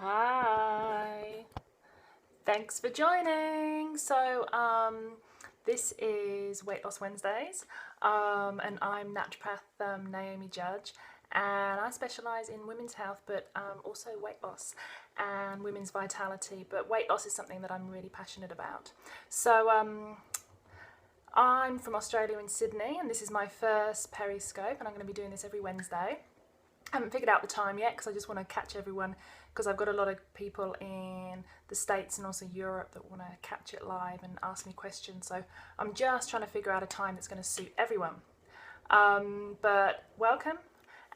Hi, thanks for joining. This is Weight Loss Wednesdays, and I'm Naturopath Naomi Judge, and I specialise in women's health, but also weight loss and women's vitality. But weight loss is something that I'm really passionate about. I'm from Australia in Sydney, and this is my first Periscope, and I'm going to be doing this every Wednesday. I haven't figured out the time yet because I just want to catch everyone, because I've got a lot of people in the States and also Europe that want to catch it live and ask me questions. So I'm just trying to figure out a time that's going to suit everyone. But welcome,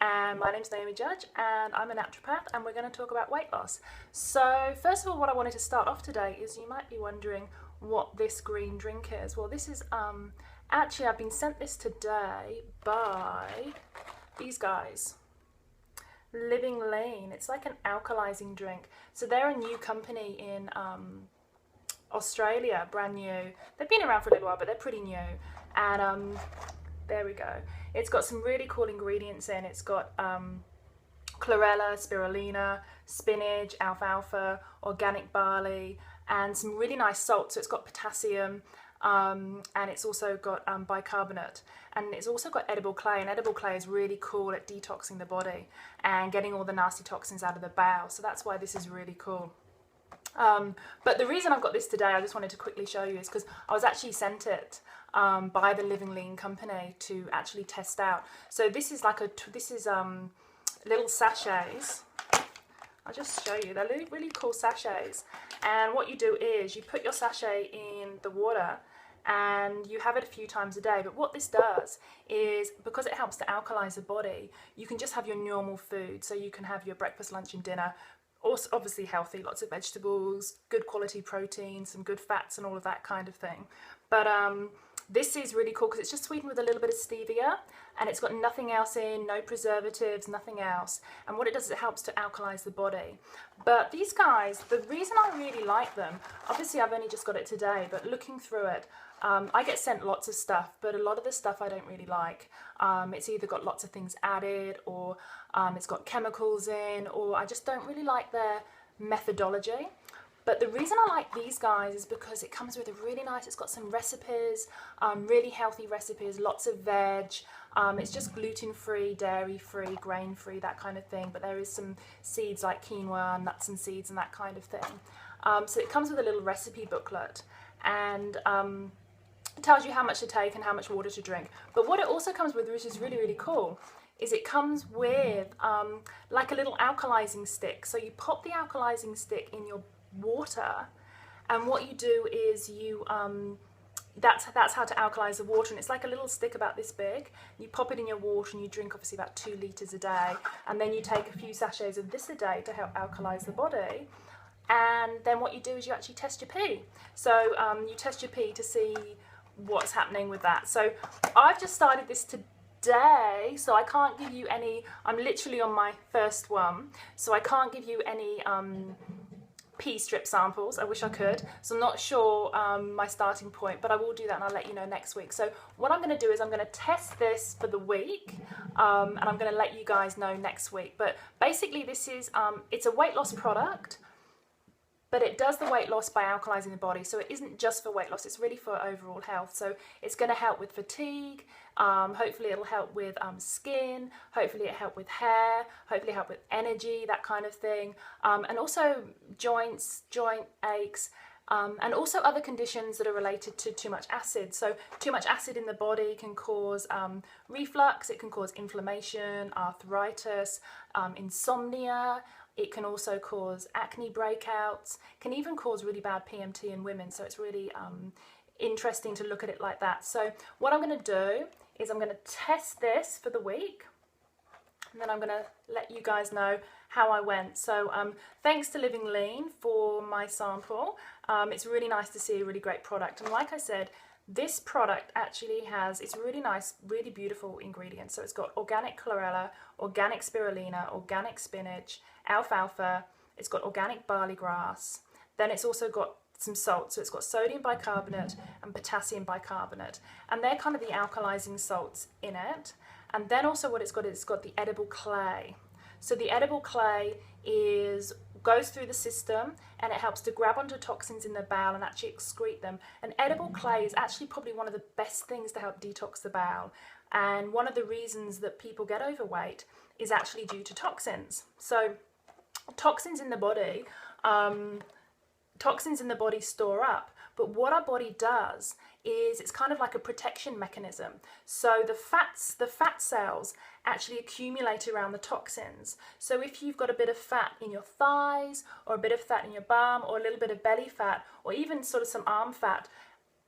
and my name's Naomi Judge, and I'm a naturopath, and we're going to talk about weight loss. So first of all, what I wanted to start off today is, you might be wondering what this green drink is. Well, this is actually, I've been sent this today by these guys, Living Lean. It's like an alkalizing drink. So they're a new company in Australia, brand new. They've been around for a little while, but they're pretty new. And there we go. It's got some really cool ingredients in. It's got chlorella, spirulina, spinach, alfalfa, organic barley, and some really nice salt. So it's got potassium, and it's also got bicarbonate, and it's also got edible clay, and edible clay is really cool at detoxing the body and getting all the nasty toxins out of the bowel. So that's why this is really cool. But the reason I've got this today, I just wanted to quickly show you, is because I was actually sent it by the Living Lean company to actually test out. So this is like little sachets. I'll just show you. They're really cool sachets. And what you do is you put your sachet in the water and you have it a few times a day. But what this does is, because it helps to alkalize the body, you can just have your normal food. So you can have your breakfast, lunch and dinner. Also, obviously healthy, lots of vegetables, good quality protein, some good fats and all of that kind of thing. But this is really cool because it's just sweetened with a little bit of stevia, and it's got nothing else in, no preservatives, nothing else. And what it does is it helps to alkalize the body. But these guys, the reason I really like them, obviously I've only just got it today, but looking through it, I get sent lots of stuff, but a lot of the stuff I don't really like. It's either got lots of things added, or it's got chemicals in, or I just don't really like their methodology. But the reason I like these guys is because it comes with a really nice, it's got some recipes, really healthy recipes, lots of veg. It's just gluten-free, dairy-free, grain-free, that kind of thing. But there is some seeds like quinoa, nuts and seeds and that kind of thing. So it comes with a little recipe booklet, and it tells you how much to take and how much water to drink. But what it also comes with, which is really cool, is it comes with like a little alkalizing stick. So you pop the alkalizing stick in your water, and what you do is you that's how to alkalize the water, and it's like a little stick about this big. You pop it in your water and you drink obviously about 2 liters a day, and then you take a few sachets of this a day to help alkalize the body. And then what you do is you actually test your pee. So you test your pee to see what's happening with that. So I've just started this today, so I can't give you any, I'm literally on my first one, so I can't give you any pee strip samples. I wish I could, so I'm not sure my starting point, but I will do that and I'll let you know next week. So what I'm going to do is I'm going to test this for the week, and I'm going to let you guys know next week. But basically this is it's a weight loss product, but it does the weight loss by alkalizing the body. So it isn't just for weight loss, it's really for overall health. So it's going to help with fatigue, hopefully it'll help with skin, hopefully it'll help with hair, hopefully help with energy, that kind of thing, and also joints, joint aches, and also other conditions that are related to too much acid. So too much acid in the body can cause reflux, it can cause inflammation, arthritis, insomnia. It can also cause acne breakouts, can even cause really bad PMT in women. So it's really interesting to look at it like that. So what I'm going to do is I'm going to test this for the week, and then I'm going to let you guys know how I went. So thanks to Living Lean for my sample. It's really nice to see a really great product. And like I said, this product actually has, it's really nice, really beautiful ingredients. So it's got organic chlorella, organic spirulina, organic spinach, alfalfa, it's got organic barley grass, then it's also got some salt, so it's got sodium bicarbonate and potassium bicarbonate, and they're kind of the alkalizing salts in it. And then also what it's got is it's got the edible clay. So the edible clay is goes through the system, and it helps to grab onto toxins in the bowel and actually excrete them. And edible clay is actually probably one of the best things to help detox the bowel. And one of the reasons that people get overweight is actually due to toxins. So toxins in the body, store up, but what our body does is it's kind of like a protection mechanism. So the fat cells actually accumulate around the toxins. So if you've got a bit of fat in your thighs, or a bit of fat in your bum, or a little bit of belly fat, or even sort of some arm fat,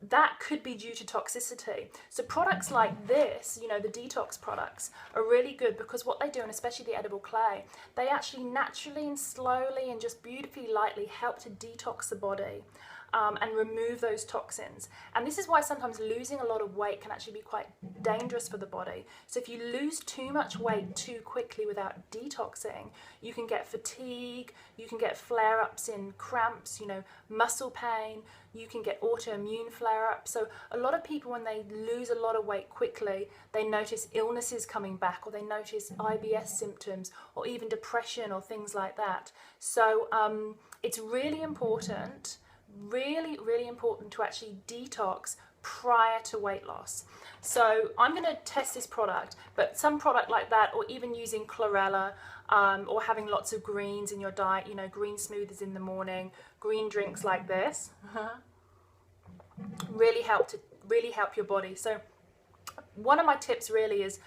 that could be due to toxicity. So products like this, the detox products, are really good because what they do, and especially the edible clay, they actually naturally and slowly and just beautifully lightly help to detox the body. And remove those toxins. And this is why sometimes losing a lot of weight can actually be quite dangerous for the body. So if you lose too much weight too quickly without detoxing, you can get fatigue, you can get flare-ups in cramps, muscle pain, you can get autoimmune flare-ups. So a lot of people, when they lose a lot of weight quickly, they notice illnesses coming back, or they notice IBS symptoms, or even depression or things like that. So it's really important, really important to actually detox prior to weight loss. So I'm going to test this product, but some product like that, or even using chlorella, or having lots of greens in your diet, green smoothies in the morning, green drinks like this, really help your body. So one of my tips really is,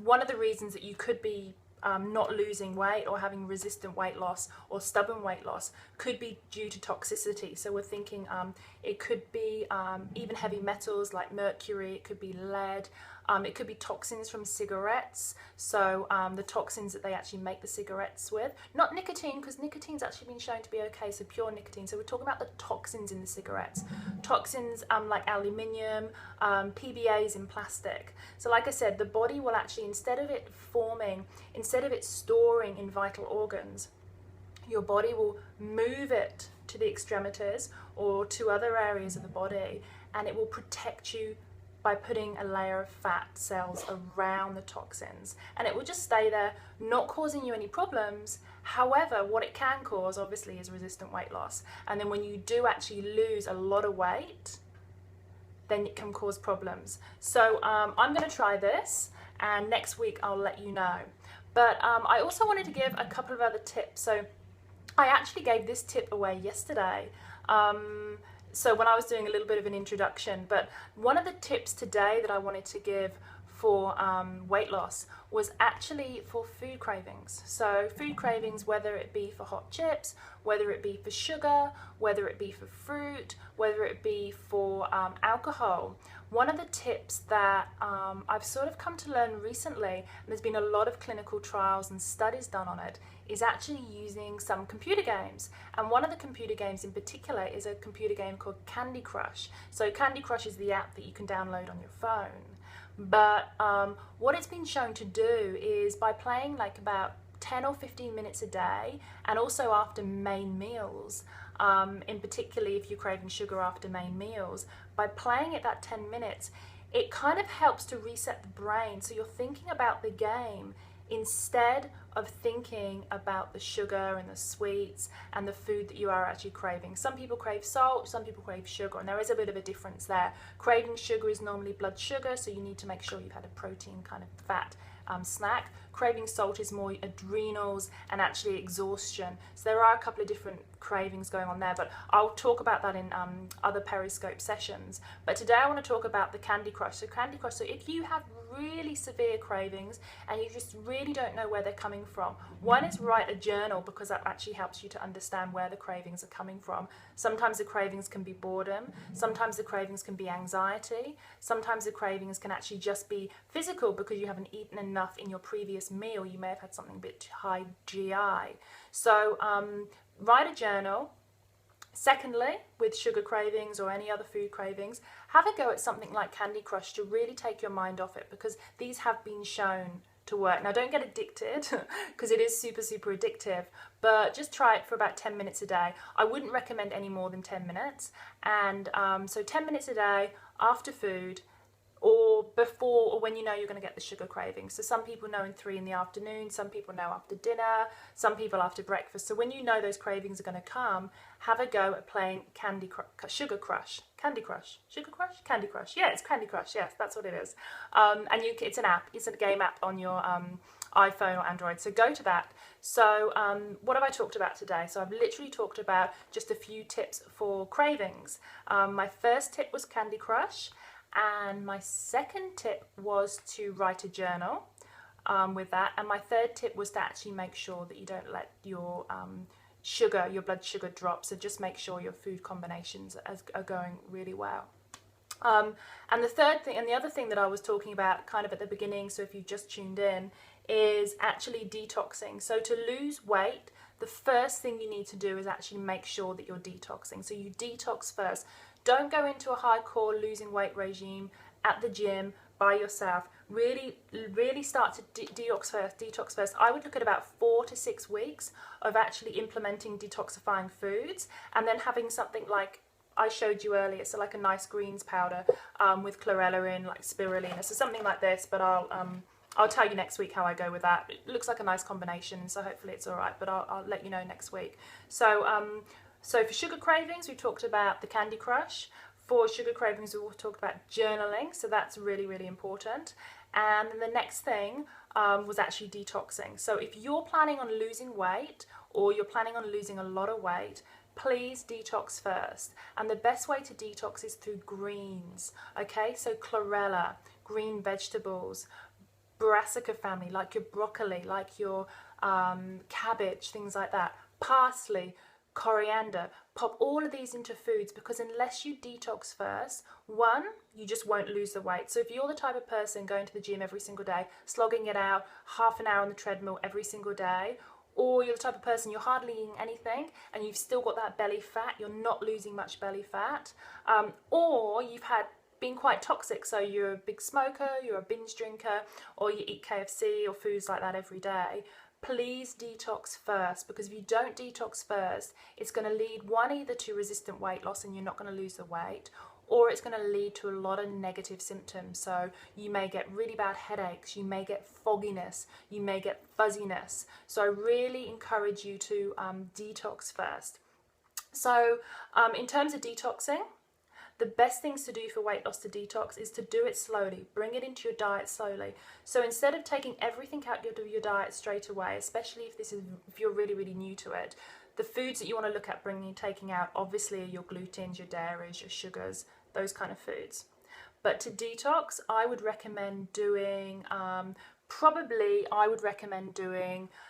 one of the reasons that you could be not losing weight or having resistant weight loss or stubborn weight loss could be due to toxicity. So we're thinking it could be even heavy metals like mercury, it could be lead, it could be toxins from cigarettes. So the toxins that they actually make the cigarettes with, not nicotine, because nicotine's actually been shown to be okay, so pure nicotine. So we're talking about the toxins in the cigarettes. Toxins like aluminium, PBAs in plastic. So like I said, the body will actually, instead of it storing in vital organs, your body will move it to the extremities or to other areas of the body, and it will protect you by putting a layer of fat cells around the toxins, and it will just stay there, not causing you any problems. However, what it can cause obviously is resistant weight loss, and then when you do actually lose a lot of weight, then it can cause problems. So I'm going to try this, and next week I'll let you know. But I also wanted to give a couple of other tips. So I actually gave this tip away yesterday. So when I was doing a little bit of an introduction, but one of the tips today that I wanted to give for weight loss was actually for food cravings. So food cravings, whether it be for hot chips, whether it be for sugar, whether it be for fruit, whether it be for alcohol. One of the tips that I've sort of come to learn recently, and there's been a lot of clinical trials and studies done on it, is actually using some computer games. And one of the computer games in particular is a computer game called Candy Crush. So Candy Crush is the app that you can download on your phone. But what it's been shown to do is, by playing like about 10 or 15 minutes a day, and also after main meals, in particularly if you're craving sugar after main meals, by playing it that 10 minutes, it kind of helps to reset the brain. So you're thinking about the game instead of thinking about the sugar and the sweets and the food that you are actually craving. Some people crave salt, some people crave sugar, and there is a bit of a difference there. Craving sugar is normally blood sugar, so you need to make sure you've had a protein kind of fat snack. Craving salt is more adrenals and actually exhaustion. So there are a couple of different cravings going on there, but I'll talk about that in other Periscope sessions. But today I want to talk about the Candy Crush. So Candy Crush, so if you have really severe cravings and you just really don't know where they're coming from, one is write a journal, because that actually helps you to understand where the cravings are coming from. Sometimes the cravings can be boredom, sometimes the cravings can be anxiety, sometimes the cravings can actually just be physical because you haven't eaten enough in your previous meal. You may have had something a bit high GI. So write a journal. Secondly, with sugar cravings or any other food cravings, have a go at something like Candy Crush to really take your mind off it, because these have been shown to work. Now, don't get addicted because it is super addictive, but just try it for about 10 minutes a day. I wouldn't recommend any more than 10 minutes. And so 10 minutes a day after food, or before or when you know you're going to get the sugar cravings. So some people know in 3 in the afternoon, some people know after dinner, some people after breakfast. So when you know those cravings are going to come, have a go at playing Sugar Crush. Candy Crush. Sugar Crush? Candy Crush. Yeah, it's Candy Crush. Yes, that's what it is. And it's an app. It's a game app on your iPhone or Android. So go to that. So what have I talked about today? So I've literally talked about just a few tips for cravings. My first tip was Candy Crush. And my second tip was to write a journal with that. And my third tip was to actually make sure that you don't let your your blood sugar drop. So just make sure your food combinations are going really well. And the third thing, and the other thing that I was talking about kind of at the beginning, so if you just tuned in, is actually detoxing. So to lose weight, the first thing you need to do is actually make sure that you're detoxing. So you detox first. Don't go into a hardcore losing weight regime at the gym by yourself. Really start to detox first. I would look at about 4 to 6 weeks of actually implementing detoxifying foods, and then having something like I showed you earlier, so like a nice greens powder with chlorella in, like spirulina, so something like this. But I'll tell you next week how I go with that. It looks like a nice combination, so hopefully it's all right. But I'll let you know next week. So so for sugar cravings, we talked about the Candy Crush. For sugar cravings, we talked about journaling, so that's really, really important. And then the next thing was actually detoxing. So if you're planning on losing weight, or you're planning on losing a lot of weight, please detox first. And the best way to detox is through greens, okay? So chlorella, green vegetables, brassica family, like your broccoli, like your cabbage, things like that, parsley, coriander. Pop all of these into foods, because unless you detox first, one, you just won't lose the weight. So if you're the type of person going to the gym every single day, slogging it out, half an hour on the treadmill every single day, or you're the type of person you're hardly eating anything and you've still got that belly fat, you're not losing much belly fat, or you've been quite toxic, so you're a big smoker, you're a binge drinker, or you eat KFC or foods like that every day, please detox first. Because if you don't detox first, it's going to lead either to resistant weight loss and you're not going to lose the weight, or it's going to lead to a lot of negative symptoms. So you may get really bad headaches, you may get fogginess, you may get fuzziness. So I really encourage you to detox first. So in terms of detoxing, the best things to do for weight loss to detox is to do it slowly. Bring it into your diet slowly. So instead of taking everything out of your diet straight away, especially if you're really, really new to it, the foods that you want to look at taking out obviously are your glutens, your dairies, your sugars, those kind of foods. But to detox, I would recommend doing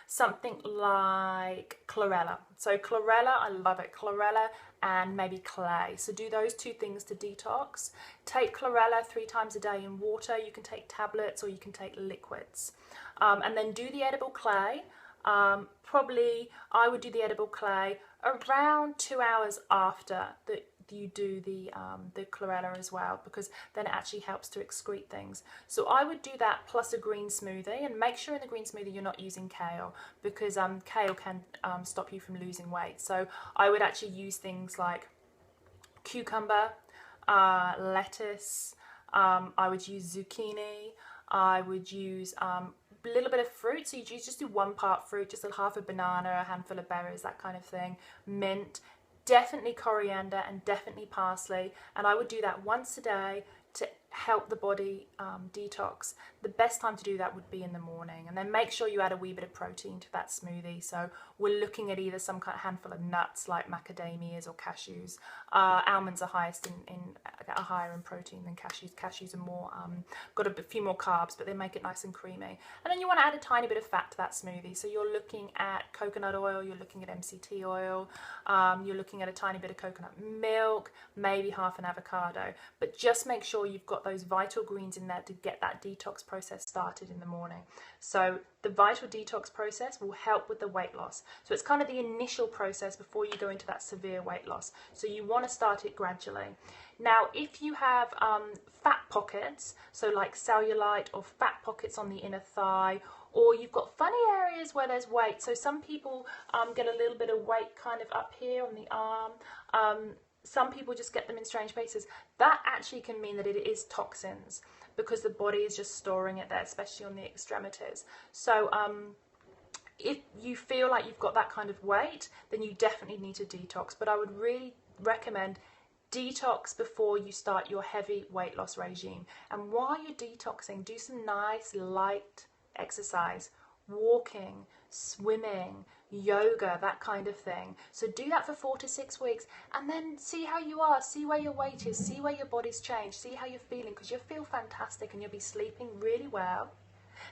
something like chlorella. So chlorella, I love it. Chlorella and maybe clay. So do those 2 things to detox. Take chlorella 3 times a day in water. You can take tablets or you can take liquids. And then do the edible clay. Probably I would do the edible clay around 2 hours after you do the chlorella as well, because then it actually helps to excrete things. So I would do that plus a green smoothie, and make sure in the green smoothie you're not using kale, because kale can stop you from losing weight. So I would actually use things like cucumber, lettuce, I would use zucchini, I would use a little bit of fruit. So you just do 1 part fruit, just half a banana, a handful of berries, that kind of thing, mint, definitely coriander and definitely parsley, and I would do that once a day to help the body detox. The best time to do that would be in the morning, and then make sure you add a wee bit of protein to that smoothie. So we're looking at either some kind of handful of nuts like macadamias or cashews. Almonds are higher in protein than cashews. Cashews are more got a few more carbs, but they make it nice and creamy. And then you want to add a tiny bit of fat to that smoothie. So you're looking at coconut oil, you're looking at MCT oil, you're looking at a tiny bit of coconut milk, maybe half an avocado. But just make sure you've got those vital greens in there to get that detox process started in the morning. So the vital detox process will help with the weight loss. So it's kind of the initial process before you go into that severe weight loss. So you want to start it gradually. Now, if you have fat pockets, so like cellulite or fat pockets on the inner thigh, or you've got funny areas where there's weight, so some people get a little bit of weight kind of up here on the arm, some people just get them in strange places. That actually can mean that it is toxins. because the body is just storing it there, especially on the extremities. So if you feel like you've got that kind of weight, then you definitely need to detox. But I would really recommend detox before you start your heavy weight loss regime. And while you're detoxing, do some nice light exercise, walking, swimming, yoga, that kind of thing. So do that for 4 to 6 weeks, and then see how you are, see where your weight is, see where your body's changed, see how you're feeling, because you'll feel fantastic and you'll be sleeping really well.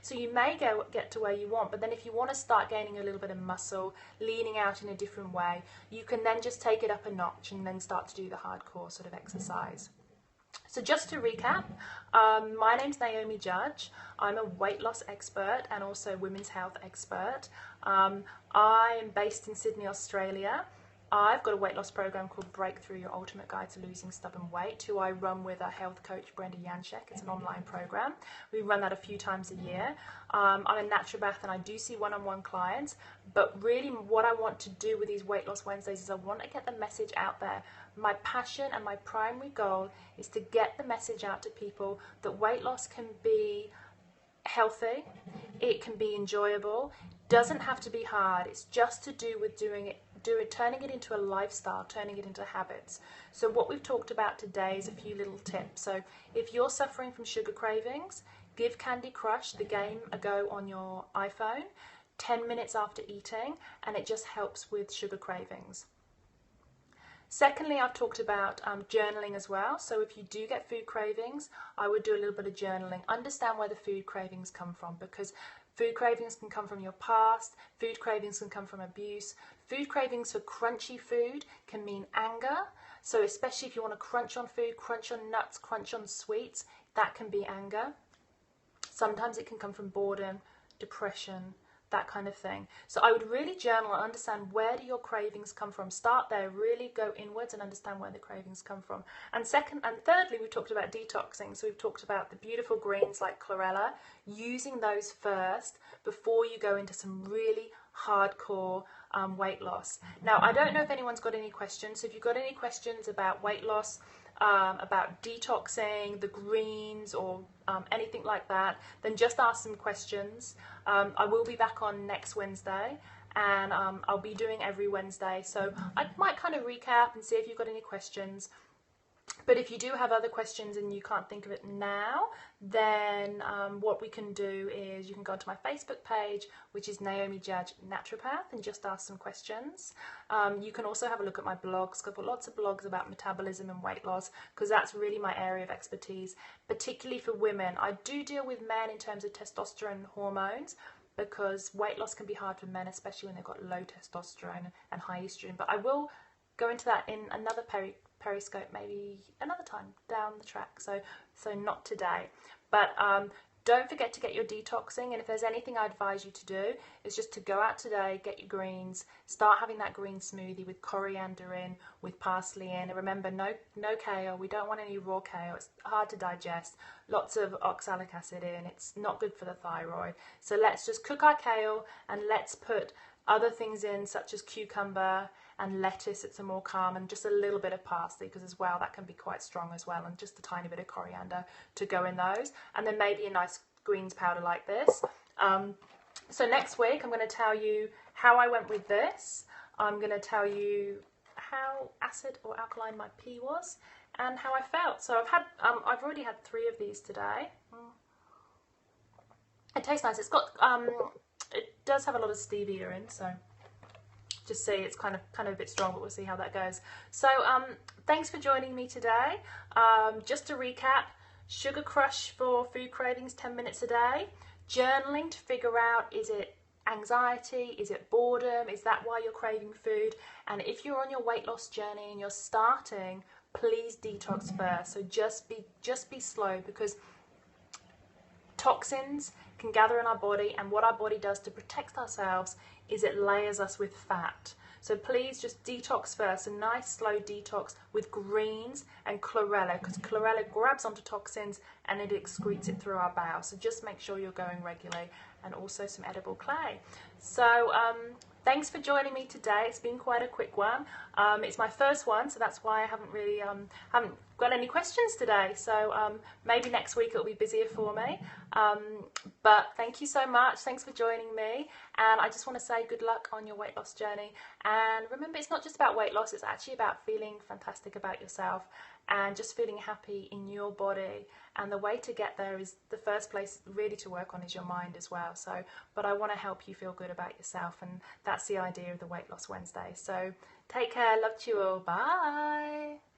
So you may get to where you want, but then if you want to start gaining a little bit of muscle, leaning out in a different way, you can then just take it up a notch and then start to do the hardcore sort of exercise. So just to recap, my name's Naomi Judge. I'm a weight loss expert and also women's health expert. I am based in Sydney, Australia. I've got a weight loss program called Breakthrough Your Ultimate Guide to Losing Stubborn Weight, who I run with a health coach, Brenda Janczek. It's an online program. We run that a few times a year. I'm a naturopath and I do see one-on-one clients, but really what I want to do with these Weight Loss Wednesdays is I want to get the message out there. My passion and my primary goal is to get the message out to people that weight loss can be healthy, it can be enjoyable, doesn't have to be hard. It's just to do with turning it into a lifestyle, turning it into habits. So what we've talked about today is a few little tips. So if you're suffering from sugar cravings, give Candy Crush, the game, a go on your iPhone 10 minutes after eating, and it just helps with sugar cravings. Secondly, I've talked about journaling as well. So if you do get food cravings, I would do a little bit of journaling. Understand where the food cravings come from, because food cravings can come from your past, food cravings can come from abuse. Food cravings for crunchy food can mean anger. So especially if you want to crunch on food, crunch on nuts, crunch on sweets, that can be anger. Sometimes it can come from boredom, depression, that kind of thing. So I would really journal and understand, where do your cravings come from? Start there, really go inwards and understand where the cravings come from. And thirdly, we talked about detoxing. So we've talked about the beautiful greens like chlorella, using those first before you go into some really hardcore weight loss. Now, I don't know if anyone's got any questions. So if you've got any questions about weight loss, about detoxing, the greens, or anything like that, then just ask some questions. I will be back on next Wednesday, and I'll be doing every Wednesday, so I might kind of recap and see if you've got any questions. But if you do have other questions and you can't think of it now, then what we can do is you can go to my Facebook page, which is Naomi Judge Naturopath, and just ask some questions. You can also have a look at my blogs. I've got lots of blogs about metabolism and weight loss, because that's really my area of expertise, particularly for women. I do deal with men in terms of testosterone hormones, because weight loss can be hard for men, especially when they've got low testosterone and high estrogen. But I will go into that in another Periscope, maybe another time down the track, so not today. But don't forget to get your detoxing, and if there's anything I advise you to do, is just to go out today, get your greens, start having that green smoothie with coriander in, with parsley in, and remember, no kale. We don't want any raw kale. It's hard to digest, lots of oxalic acid in, it's not good for the thyroid. So let's just cook our kale, and let's put other things in, such as cucumber and lettuce. It's a more calm, and just a little bit of parsley, because as well that can be quite strong as well, and just a tiny bit of coriander to go in those, and then maybe a nice greens powder like this. So next week I'm going to tell you how I went with this. I'm going to tell you how acid or alkaline my pee was and how I felt. So I've already had 3 of these today. It tastes nice. It's got it does have a lot of stevia in, so just see, it's kind of a bit strong, but we'll see how that goes. So thanks for joining me today. Just to recap, sugar crush for food cravings, 10 minutes a day. Journaling to figure out, is it anxiety, is it boredom, is that why you're craving food? And if you're on your weight loss journey and you're starting, please detox first. So just be slow, because toxins can gather in our body, and what our body does to protect ourselves is it layers us with fat. So please just detox first, a nice slow detox with greens and chlorella, because chlorella grabs onto toxins and it excretes it through our bowel. So just make sure you're going regularly. and also some edible clay. So thanks for joining me today. It's been quite a quick one. It's my first one, so that's why I haven't really haven't got any questions today. So maybe next week it'll be busier for me. But thank you so much. Thanks for joining me. And I just want to say good luck on your weight loss journey. And remember, it's not just about weight loss. It's actually about feeling fantastic about yourself and just feeling happy in your body. And the way to get there is, the first place really to work on is your mind as well. So, but I want to help you feel good about yourself, and that's the idea of the Weight Loss Wednesday. So take care, love to you all, bye.